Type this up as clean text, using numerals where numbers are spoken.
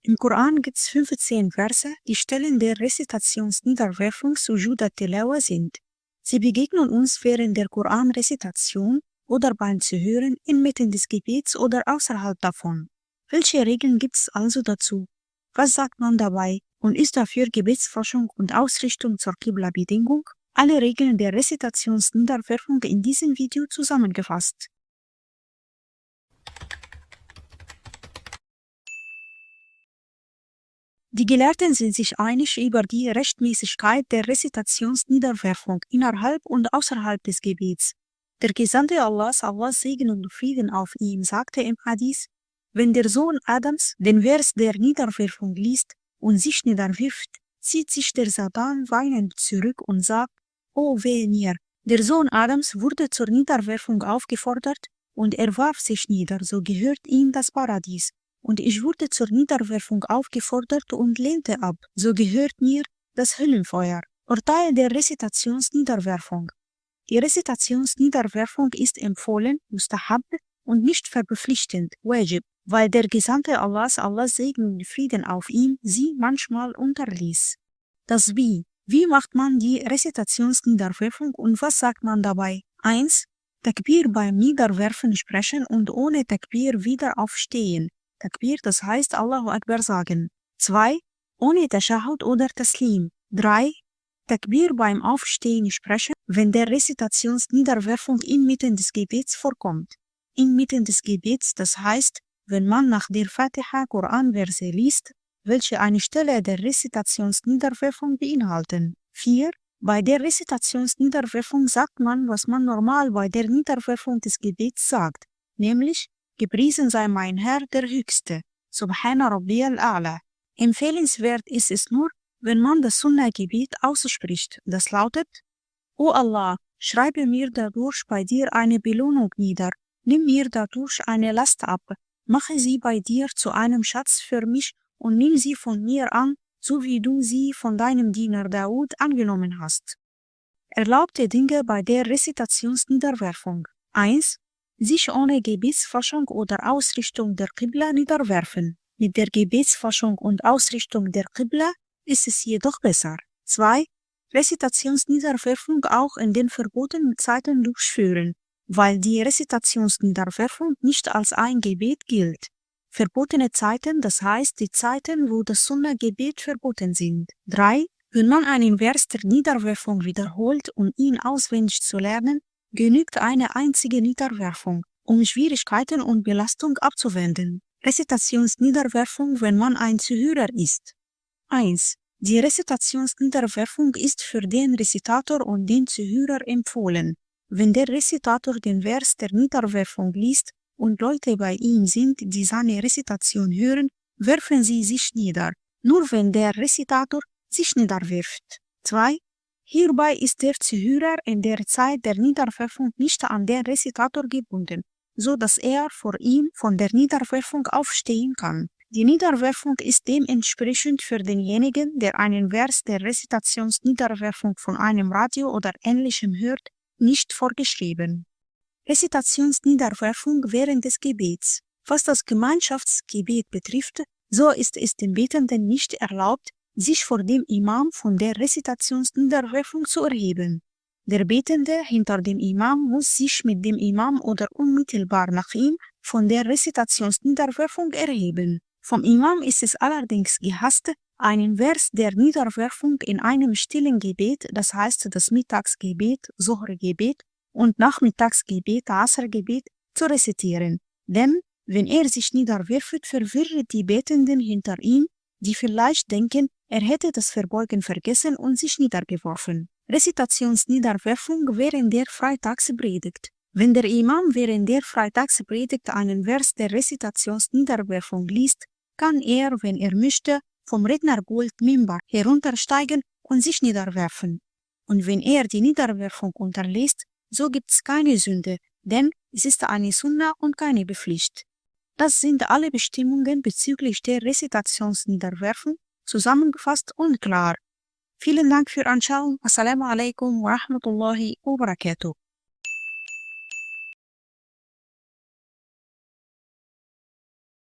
Im Koran gibt es 15 Verse, die Stellen der Rezitationsniederwerfung Sujuda Tilawa sind. Sie begegnen uns während der Koranrezitation oder beim Zuhören inmitten des Gebets oder außerhalb davon. Welche Regeln gibt es also dazu? Was sagt man dabei und ist dafür Gebetsforschung und Ausrichtung zur Qibla Bedingung? Alle Regeln der Rezitationsniederwerfung in diesem Video zusammengefasst. Die Gelehrten sind sich einig über die Rechtmäßigkeit der Rezitationsniederwerfung innerhalb und außerhalb des Gebets. Der Gesandte Allahs, Allahs Segen und Frieden auf ihm, sagte im Hadith: Wenn der Sohn Adams den Vers der Niederwerfung liest und sich niederwirft, zieht sich der Satan weinend zurück und sagt: O wehe mir! Der Sohn Adams wurde zur Niederwerfung aufgefordert und er warf sich nieder, so gehört ihm das Paradies. Und ich wurde zur Niederwerfung aufgefordert und lehnte ab, so gehört mir das Höllenfeuer. Urteil der Rezitationsniederwerfung. Die Rezitationsniederwerfung ist empfohlen, mustahab, und nicht verpflichtend, wajib, weil der Gesandte Allahs, Allahs Segen und Frieden auf ihm, sie manchmal unterließ. Das Wie. Wie macht man die Rezitationsniederwerfung und was sagt man dabei? 1. Takbir beim Niederwerfen sprechen und ohne Takbir wieder aufstehen. Takbir, das heißt Allahu Akbar sagen. 2. Ohne Tashahhud oder Taslim. 3. Takbir beim Aufstehen sprechen, wenn der Rezitationsniederwerfung inmitten des Gebets vorkommt. Inmitten des Gebets, das heißt, wenn man nach der Fatiha Koranverse liest, welche eine Stelle der Rezitationsniederwerfung beinhalten. 4. Bei der Rezitationsniederwerfung sagt man, was man normal bei der Niederwerfung des Gebets sagt, nämlich: Gepriesen sei mein Herr, der Höchste. Subhana Rabbiyal A'la. Empfehlenswert ist es nur, wenn man das Sunnah-Gebet ausspricht. Das lautet: O Allah, schreibe mir dadurch bei dir eine Belohnung nieder, nimm mir dadurch eine Last ab, mache sie bei dir zu einem Schatz für mich und nimm sie von mir an, so wie du sie von deinem Diener Daud angenommen hast. Erlaubte Dinge bei der Rezitationsniederwerfung. 1. Sich ohne Gebetsforschung oder Ausrichtung der Qibla niederwerfen. Mit der Gebetsforschung und Ausrichtung der Qibla ist es jedoch besser. 2. Rezitationsniederwerfung auch in den verbotenen Zeiten durchführen, weil die Rezitationsniederwerfung nicht als ein Gebet gilt. Verbotene Zeiten, das heißt die Zeiten, wo das Sunnah-Gebet verboten sind. 3. Wenn man einen Vers der Niederwerfung wiederholt, um ihn auswendig zu lernen, genügt eine einzige Niederwerfung, um Schwierigkeiten und Belastung abzuwenden. Rezitationsniederwerfung, wenn man ein Zuhörer ist. 1. Die Rezitationsniederwerfung ist für den Rezitator und den Zuhörer empfohlen. Wenn der Rezitator den Vers der Niederwerfung liest und Leute bei ihm sind, die seine Rezitation hören, werfen sie sich nieder, nur wenn der Rezitator sich niederwirft. 2. Hierbei ist der Zuhörer in der Zeit der Niederwerfung nicht an den Rezitator gebunden, so dass er vor ihm von der Niederwerfung aufstehen kann. Die Niederwerfung ist dementsprechend für denjenigen, der einen Vers der Rezitationsniederwerfung von einem Radio oder Ähnlichem hört, nicht vorgeschrieben. Rezitationsniederwerfung während des Gebets. Was das Gemeinschaftsgebet betrifft, so ist es dem Betenden nicht erlaubt, sich vor dem Imam von der Rezitationsniederwerfung zu erheben. Der Betende hinter dem Imam muss sich mit dem Imam oder unmittelbar nach ihm von der Rezitationsniederwerfung erheben. Vom Imam ist es allerdings gehasst, einen Vers der Niederwerfung in einem stillen Gebet, das heißt das Mittagsgebet, Zuhr-Gebet und Nachmittagsgebet, Asr-Gebet, zu rezitieren. Denn wenn er sich niederwirft, verwirrt die Betenden hinter ihm, die vielleicht denken, er hätte das Verbeugen vergessen und sich niedergeworfen. Rezitationsniederwerfung während der Freitagspredigt. Wenn der Imam während der Freitagspredigt einen Vers der Rezitationsniederwerfung liest, kann er, wenn er möchte, vom Rednerpult Mimbar heruntersteigen und sich niederwerfen. Und wenn er die Niederwerfung unterlässt, so gibt's keine Sünde, denn es ist eine Sunna und keine Bepflicht. Das sind alle Bestimmungen bezüglich der Rezitationsniederwerfung zusammengefasst und klar. Vielen Dank für Anschauen. Assalamu alaikum wa rahmatullahi wa barakatuh.